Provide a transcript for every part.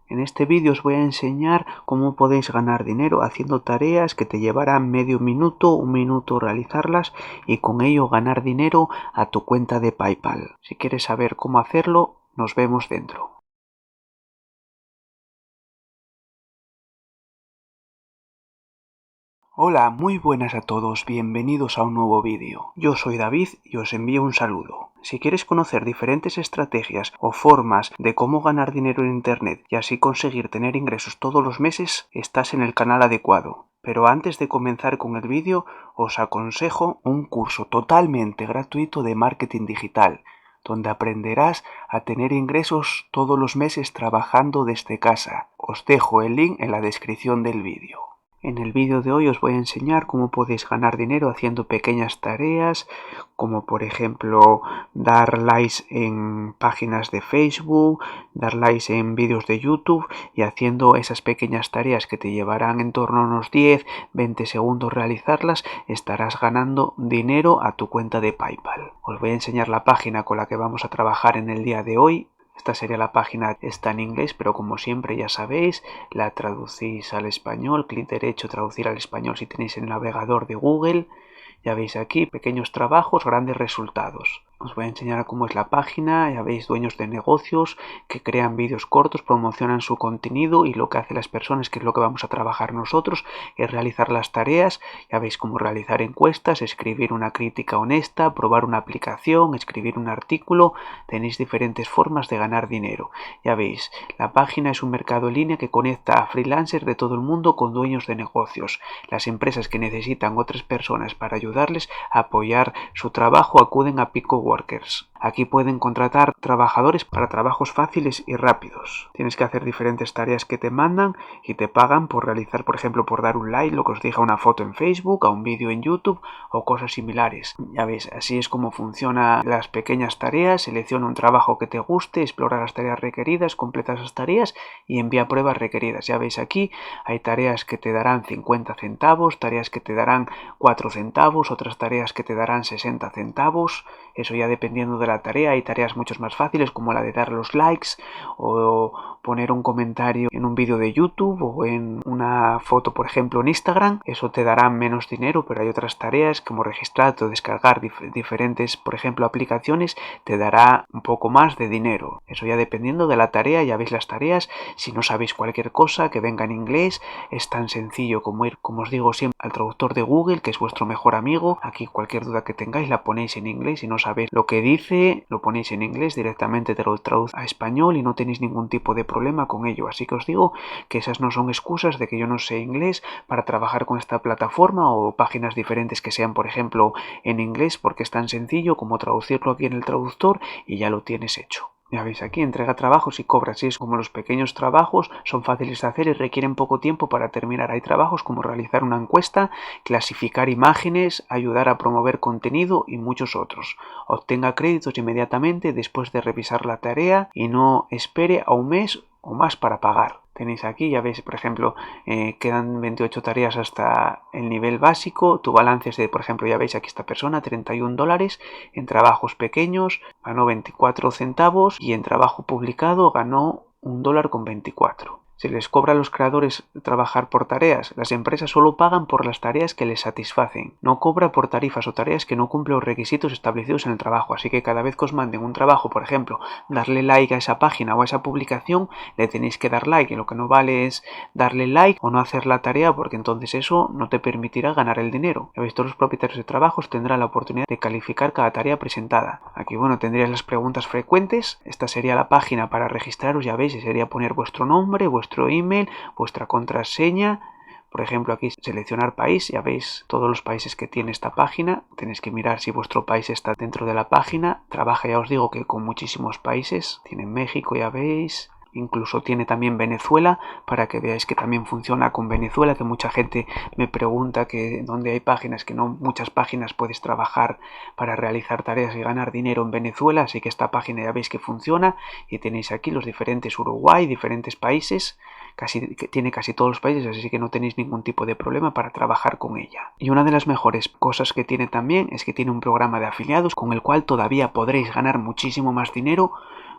En este vídeo os voy a enseñar cómo podéis ganar dinero haciendo tareas que te llevarán medio minuto, un minuto realizarlas y con ello ganar dinero a tu cuenta de PayPal. Si quieres saber cómo hacerlo, nos vemos dentro. Hola, muy buenas a todos, bienvenidos a un nuevo vídeo. Yo soy David y os envío un saludo. Si quieres conocer diferentes estrategias o formas de cómo ganar dinero en internet y así conseguir tener ingresos todos los meses, estás en el canal adecuado. Pero antes de comenzar con el vídeo, os aconsejo un curso totalmente gratuito de marketing digital, donde aprenderás a tener ingresos todos los meses trabajando desde casa. Os dejo el link en la descripción del vídeo. En el vídeo de hoy os voy a enseñar cómo podéis ganar dinero haciendo pequeñas tareas, como por ejemplo dar likes en páginas de Facebook, dar likes en vídeos de YouTube y haciendo esas pequeñas tareas que te llevarán en torno a unos 10-20 segundos realizarlas, estarás ganando dinero a tu cuenta de PayPal. Os voy a enseñar la página con la que vamos a trabajar en el día de hoy. Esta sería la página, está en inglés, pero como siempre ya sabéis, la traducís al español, clic derecho, traducir al español si tenéis el navegador de Google. Ya veis aquí, pequeños trabajos, grandes resultados. Os voy a enseñar cómo es la página. Ya veis, dueños de negocios que crean vídeos cortos, promocionan su contenido y lo que hacen las personas, que es lo que vamos a trabajar nosotros, es realizar las tareas. Ya veis cómo realizar encuestas, escribir una crítica honesta, probar una aplicación, escribir un artículo. Tenéis diferentes formas de ganar dinero. Ya veis, la página es un mercado en línea que conecta a freelancers de todo el mundo con dueños de negocios. Las empresas que necesitan otras personas para ayudarles a apoyar su trabajo acuden a Pico Workers. Aquí pueden contratar trabajadores para trabajos fáciles y rápidos. Tienes que hacer diferentes tareas que te mandan y te pagan por realizar, por ejemplo, por dar un like, lo que os dije, a una foto en Facebook, a un vídeo en YouTube o cosas similares. Ya veis, así es como funcionan las pequeñas tareas. Selecciona un trabajo que te guste, explora las tareas requeridas, completa esas tareas y envía pruebas requeridas. Ya veis aquí, hay tareas que te darán 50 centavos, tareas que te darán 4 centavos, otras tareas que te darán 60 centavos. Eso ya dependiendo de la tarea. Hay tareas mucho más fáciles como la de dar los likes o poner un comentario en un vídeo de YouTube o en una foto, por ejemplo, en Instagram. Eso te dará menos dinero, pero hay otras tareas como registrar o descargar diferentes, por ejemplo, aplicaciones, te dará un poco más de dinero. Eso ya dependiendo de la tarea. Ya veis las tareas. Si no sabéis cualquier cosa que venga en inglés, es tan sencillo como ir, como os digo siempre, al traductor de Google, que es vuestro mejor amigo. Aquí cualquier duda que tengáis la ponéis en inglés. Si no sabéis lo que dice, lo ponéis en inglés, directamente te lo traduce a español y no tenéis ningún tipo de problema con ello. Así que os digo que esas no son excusas de que yo no sé inglés para trabajar con esta plataforma o páginas diferentes que sean, por ejemplo, en inglés, porque es tan sencillo como traducirlo aquí en el traductor y ya lo tienes hecho. Ya veis aquí, entrega trabajos y cobra. Así es como los pequeños trabajos son fáciles de hacer y requieren poco tiempo para terminar. Hay trabajos como realizar una encuesta, clasificar imágenes, ayudar a promover contenido y muchos otros. Obtenga créditos inmediatamente después de revisar la tarea y no espere a un mes o más para pagar. Tenéis aquí, ya veis, por ejemplo, quedan 28 tareas hasta el nivel básico. Tu balance es de, por ejemplo, ya veis aquí esta persona, $31 en trabajos pequeños, ganó 24 centavos y en trabajo publicado ganó $1,24. Se les cobra a los creadores trabajar por tareas. Las empresas solo pagan por las tareas que les satisfacen. No cobra por tarifas o tareas que no cumplen los requisitos establecidos en el trabajo. Así que cada vez que os manden un trabajo, por ejemplo, darle like a esa página o a esa publicación, le tenéis que dar like. Y lo que no vale es darle like o no hacer la tarea, porque entonces eso no te permitirá ganar el dinero. Ya veis, todos los propietarios de trabajos tendrán la oportunidad de calificar cada tarea presentada. Aquí, bueno, tendríais las preguntas frecuentes. Esta sería la página para registraros, ya veis, y sería poner vuestro nombre, vuestro email, vuestra contraseña. Por ejemplo, aquí seleccionar país, ya veis todos los países que tiene esta página. Tenéis que mirar si vuestro país está dentro de la página. Trabaja, ya os digo, que con muchísimos países. Tiene México, ya veis. Incluso tiene también Venezuela, para que veáis que también funciona con Venezuela, que mucha gente me pregunta que donde hay páginas, que no muchas páginas puedes trabajar para realizar tareas y ganar dinero en Venezuela. Así que esta página ya veis que funciona y tenéis aquí los diferentes Uruguay, diferentes países. Tiene casi todos los países, así que no tenéis ningún tipo de problema para trabajar con ella. Y una de las mejores cosas que tiene también es que tiene un programa de afiliados con el cual todavía podréis ganar muchísimo más dinero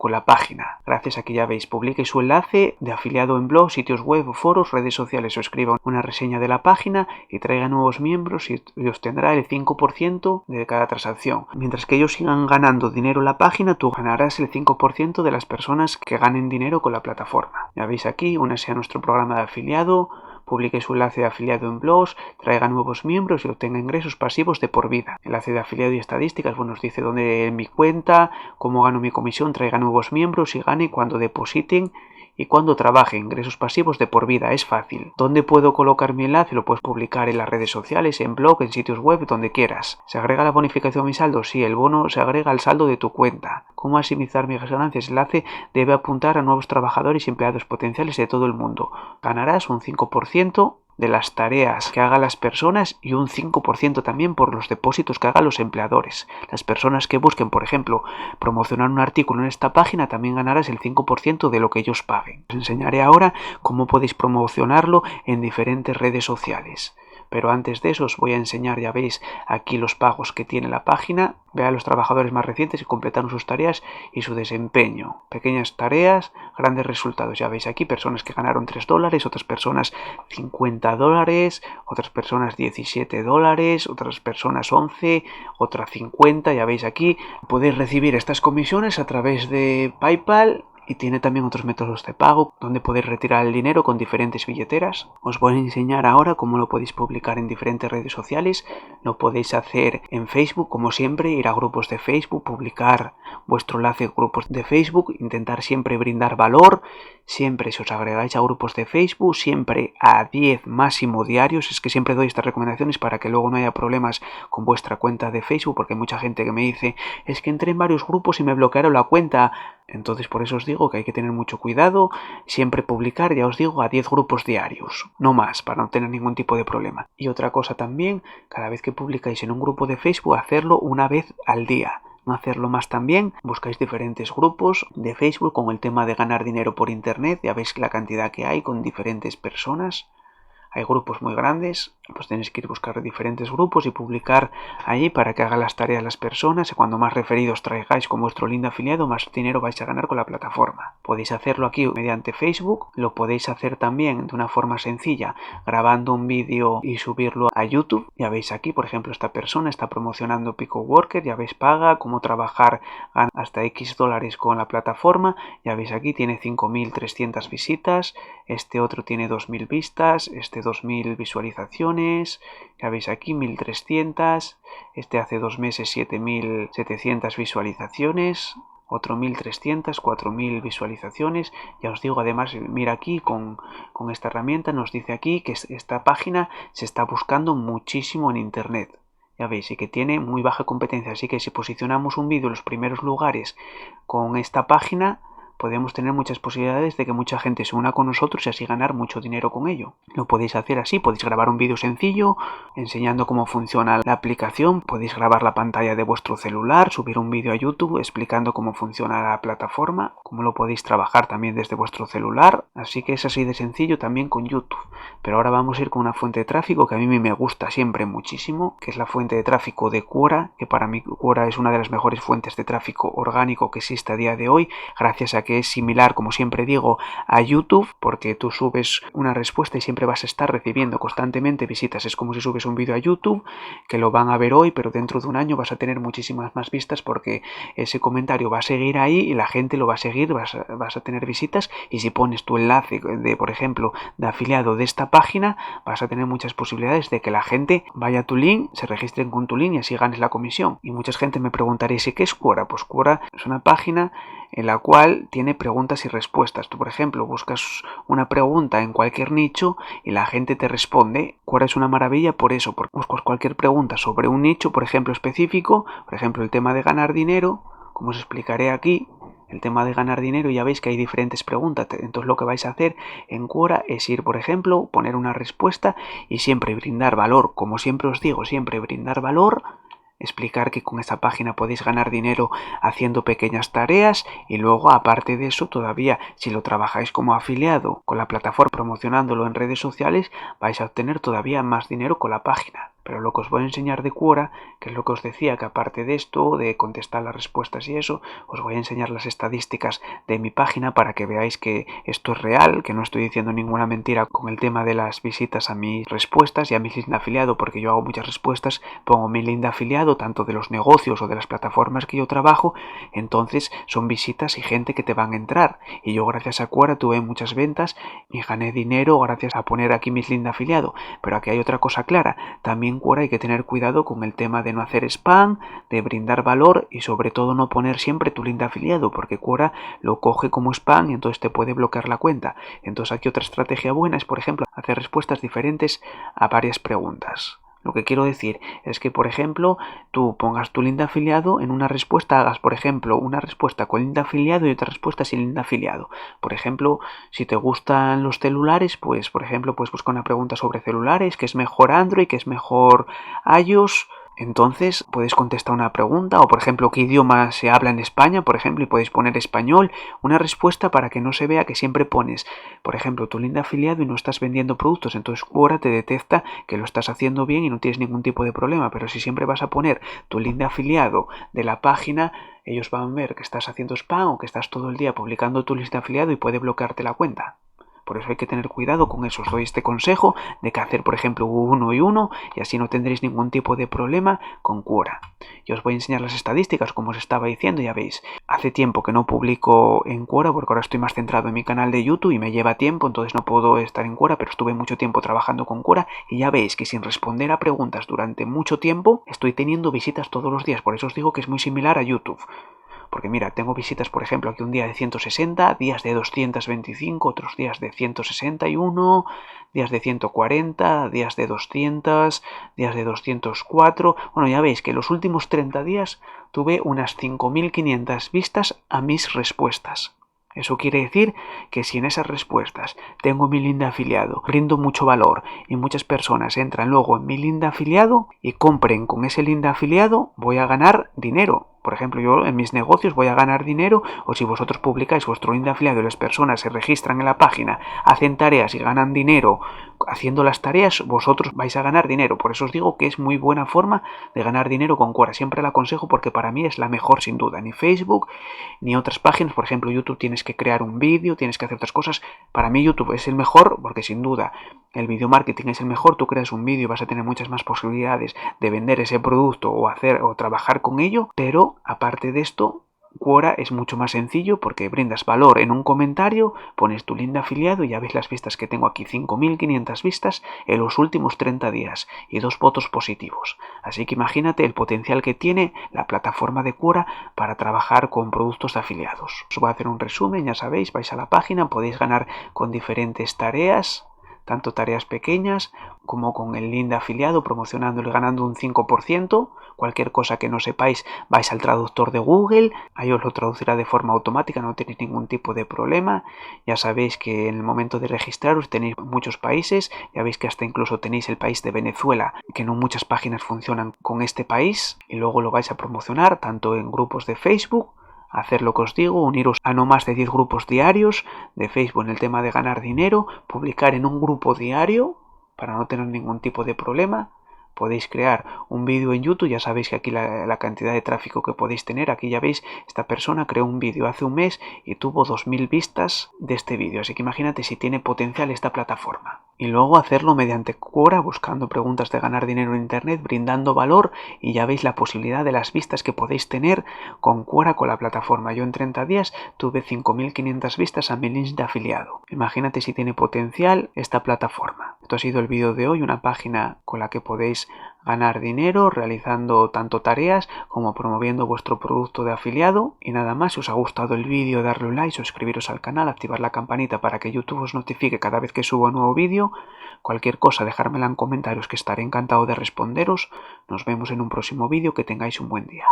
con la página. Gracias a que ya veis, publique su enlace de afiliado en blog, sitios web, foros, redes sociales o escriba una reseña de la página y traiga nuevos miembros y obtendrá el 5% de cada transacción. Mientras que ellos sigan ganando dinero en la página, tú ganarás el 5% de las personas que ganen dinero con la plataforma. Ya veis aquí, únase a nuestro programa de afiliado, publique su enlace de afiliado en blogs, traiga nuevos miembros y obtenga ingresos pasivos de por vida. Enlace de afiliado y estadísticas, bueno, nos dice dónde en mi cuenta, cómo gano mi comisión, traiga nuevos miembros y gane cuando depositen y cuando trabaje. Ingresos pasivos de por vida, es fácil. ¿Dónde puedo colocar mi enlace? Lo puedes publicar en las redes sociales, en blog, en sitios web, donde quieras. ¿Se agrega la bonificación a mi saldo? Sí, el bono se agrega al saldo de tu cuenta. ¿Cómo maximizar mis ganancias? El enlace debe apuntar a nuevos trabajadores y empleados potenciales de todo el mundo. Ganarás un 5% de las tareas que hagan las personas y un 5% también por los depósitos que hagan los empleadores. Las personas que busquen, por ejemplo, promocionar un artículo en esta página, también ganarás el 5% de lo que ellos paguen. Os enseñaré ahora cómo podéis promocionarlo en diferentes redes sociales. Pero antes de eso os voy a enseñar, ya veis aquí los pagos que tiene la página. Ve a los trabajadores más recientes que completaron sus tareas y su desempeño. Pequeñas tareas, grandes resultados. Ya veis aquí personas que ganaron $3, otras personas $50, otras personas $17, otras personas 11, otras 50. Ya veis aquí, podéis recibir estas comisiones a través de PayPal. Y tiene también otros métodos de pago donde podéis retirar el dinero con diferentes billeteras. Os voy a enseñar ahora cómo lo podéis publicar en diferentes redes sociales. Lo podéis hacer en Facebook, como siempre, ir a grupos de Facebook, publicar vuestro enlace a grupos de Facebook, intentar siempre brindar valor. Siempre, si os agregáis a grupos de Facebook, siempre a 10 máximo diarios. Es que siempre doy estas recomendaciones para que luego no haya problemas con vuestra cuenta de Facebook, porque hay mucha gente que me dice, es que entré en varios grupos y me bloquearon la cuenta. Entonces por eso os digo que hay que tener mucho cuidado, siempre publicar, ya os digo, a 10 grupos diarios, no más, para no tener ningún tipo de problema. Y otra cosa también, cada vez que publicáis en un grupo de Facebook, hacerlo una vez al día. No hacerlo más también, buscáis diferentes grupos de Facebook con el tema de ganar dinero por internet, ya veis la cantidad que hay con diferentes personas. Hay grupos muy grandes, pues tenéis que ir a buscar diferentes grupos y publicar allí para que hagan las tareas las personas y cuando más referidos traigáis con vuestro link de afiliado, más dinero vais a ganar con la plataforma. Podéis hacerlo aquí mediante Facebook, lo podéis hacer también de una forma sencilla, grabando un vídeo y subirlo a YouTube. Ya veis aquí, por ejemplo, esta persona está promocionando Pico Worker, ya veis paga, cómo trabajar, gana hasta X dólares con la plataforma. Ya veis aquí, tiene 5.300 visitas, este otro tiene 2.000 vistas, este 2.000 visualizaciones, ya veis aquí 1.300, este hace 2 meses 7.700 visualizaciones, otro 1.300, 4.000 visualizaciones. Ya os digo, además, mira aquí con esta herramienta nos dice aquí que esta página se está buscando muchísimo en internet. Ya veis, y que tiene muy baja competencia, así que si posicionamos un vídeo en los primeros lugares con esta página, podemos tener muchas posibilidades de que mucha gente se una con nosotros y así ganar mucho dinero con ello. Lo podéis hacer así, podéis grabar un vídeo sencillo enseñando cómo funciona la aplicación, podéis grabar la pantalla de vuestro celular, subir un vídeo a YouTube explicando cómo funciona la plataforma, cómo lo podéis trabajar también desde vuestro celular, así que es así de sencillo también con YouTube. Pero ahora vamos a ir con una fuente de tráfico que a mí me gusta siempre muchísimo, que es la fuente de tráfico de Quora, que para mí Quora es una de las mejores fuentes de tráfico orgánico que existe a día de hoy, gracias a que es similar, como siempre digo, a YouTube, porque tú subes una respuesta y siempre vas a estar recibiendo constantemente visitas. Es como si subes un vídeo a YouTube, que lo van a ver hoy, pero dentro de un año vas a tener muchísimas más vistas porque ese comentario va a seguir ahí y la gente lo va a seguir, vas a tener visitas, y si pones tu enlace de, por ejemplo, de afiliado de esta página, vas a tener muchas posibilidades de que la gente vaya a tu link, se registren con tu link y así ganes la comisión. Y mucha gente me preguntaréis, ¿y qué es Quora? Pues Quora es una página en la cual tiene preguntas y respuestas. Tú, por ejemplo, buscas una pregunta en cualquier nicho y la gente te responde. Quora es una maravilla por eso, porque buscas cualquier pregunta sobre un nicho, por ejemplo, específico, por ejemplo, el tema de ganar dinero, como os explicaré aquí, el tema de ganar dinero, ya veis que hay diferentes preguntas. Entonces lo que vais a hacer en Quora es ir, por ejemplo, poner una respuesta y siempre brindar valor. Como siempre os digo, siempre brindar valor, explicar que con esta página podéis ganar dinero haciendo pequeñas tareas y luego, aparte de eso, todavía si lo trabajáis como afiliado con la plataforma promocionándolo en redes sociales, vais a obtener todavía más dinero con la página. Pero lo que os voy a enseñar de Quora, que es lo que os decía, que aparte de esto, de contestar las respuestas y eso, os voy a enseñar las estadísticas de mi página para que veáis que esto es real, que no estoy diciendo ninguna mentira con el tema de las visitas a mis respuestas y a mi link de afiliado, porque yo hago muchas respuestas, pongo mi link de afiliado, tanto de los negocios o de las plataformas que yo trabajo, entonces son visitas y gente que te van a entrar. Y yo gracias a Quora tuve muchas ventas y gané dinero gracias a poner aquí mis link de afiliado. Pero aquí hay otra cosa clara, también Quora hay que tener cuidado con el tema de no hacer spam, de brindar valor y sobre todo no poner siempre tu link de afiliado, porque Quora lo coge como spam y entonces te puede bloquear la cuenta. Entonces aquí otra estrategia buena es, por ejemplo, hacer respuestas diferentes a varias preguntas. Lo que quiero decir es que, por ejemplo, tú pongas tu link de afiliado en una respuesta, hagas, por ejemplo, una respuesta con link de afiliado y otra respuesta sin link de afiliado. Por ejemplo, si te gustan los celulares, pues, por ejemplo, puedes buscar una pregunta sobre celulares, ¿qué es mejor Android, qué es mejor iOS? Entonces puedes contestar una pregunta o, por ejemplo, qué idioma se habla en España, por ejemplo, y podéis poner español, una respuesta para que no se vea que siempre pones, por ejemplo, tu link de afiliado y no estás vendiendo productos. Entonces Quora te detecta que lo estás haciendo bien y no tienes ningún tipo de problema. Pero si siempre vas a poner tu link de afiliado de la página, ellos van a ver que estás haciendo spam o que estás todo el día publicando tu link de afiliado y puede bloquearte la cuenta. Por eso hay que tener cuidado con eso. Os doy este consejo de que hacer, por ejemplo, uno y uno y así no tendréis ningún tipo de problema con Quora. Y os voy a enseñar las estadísticas, como os estaba diciendo, ya veis. Hace tiempo que no publico en Quora porque ahora estoy más centrado en mi canal de YouTube y me lleva tiempo, entonces no puedo estar en Quora, pero estuve mucho tiempo trabajando con Quora y ya veis que sin responder a preguntas durante mucho tiempo estoy teniendo visitas todos los días. Por eso os digo que es muy similar a YouTube. Porque mira, tengo visitas, por ejemplo, aquí un día de 160, días de 225, otros días de 161, días de 140, días de 200, días de 204. Bueno, ya veis que los últimos 30 días tuve unas 5.500 vistas a mis respuestas. Eso quiere decir que si en esas respuestas tengo mi link de afiliado, brindo mucho valor y muchas personas entran luego en mi link de afiliado y compren con ese link de afiliado, voy a ganar dinero. Por ejemplo, yo en mis negocios voy a ganar dinero, o si vosotros publicáis vuestro link de afiliado y las personas se registran en la página, hacen tareas y ganan dinero haciendo las tareas, vosotros vais a ganar dinero. Por eso os digo que es muy buena forma de ganar dinero con Quora. Siempre la aconsejo porque para mí es la mejor sin duda. Ni Facebook, ni otras páginas. Por ejemplo, YouTube tienes que crear un vídeo, tienes que hacer otras cosas. Para mí YouTube es el mejor porque sin duda el video marketing es el mejor. Tú creas un vídeo y vas a tener muchas más posibilidades de vender ese producto o hacer o trabajar con ello. Pero aparte de esto, Quora es mucho más sencillo porque brindas valor en un comentario, pones tu link de afiliado y ya ves las vistas que tengo aquí, 5.500 vistas en los últimos 30 días y 2 votos positivos. Así que imagínate el potencial que tiene la plataforma de Quora para trabajar con productos afiliados. Os voy a hacer un resumen, ya sabéis, vais a la página, podéis ganar con diferentes tareas, tanto tareas pequeñas como con el link de afiliado, promocionándolo y ganando un 5%. Cualquier cosa que no sepáis, vais al traductor de Google, ahí os lo traducirá de forma automática, no tenéis ningún tipo de problema. Ya sabéis que en el momento de registraros tenéis muchos países, ya veis que hasta incluso tenéis el país de Venezuela, que no muchas páginas funcionan con este país, y luego lo vais a promocionar tanto en grupos de Facebook, hacer lo que os digo, uniros a no más de 10 grupos diarios de Facebook en el tema de ganar dinero, publicar en un grupo diario para no tener ningún tipo de problema. Podéis crear un vídeo en YouTube, ya sabéis que aquí la cantidad de tráfico que podéis tener, aquí ya veis, esta persona creó un vídeo hace un mes y tuvo 2.000 vistas de este vídeo, así que imagínate si tiene potencial esta plataforma. Y luego hacerlo mediante Quora, buscando preguntas de ganar dinero en internet, brindando valor y ya veis la posibilidad de las vistas que podéis tener con Quora, con la plataforma. Yo en 30 días tuve 5.500 vistas a mi link de afiliado. Imagínate si tiene potencial esta plataforma. Esto ha sido el vídeo de hoy, una página con la que podéis ganar dinero realizando tanto tareas como promoviendo vuestro producto de afiliado. Y nada más, si os ha gustado el vídeo, darle un like, suscribiros al canal, activar la campanita para que YouTube os notifique cada vez que subo un nuevo vídeo. Cualquier cosa dejármela en comentarios que estaré encantado de responderos. Nos vemos en un próximo vídeo, que tengáis un buen día.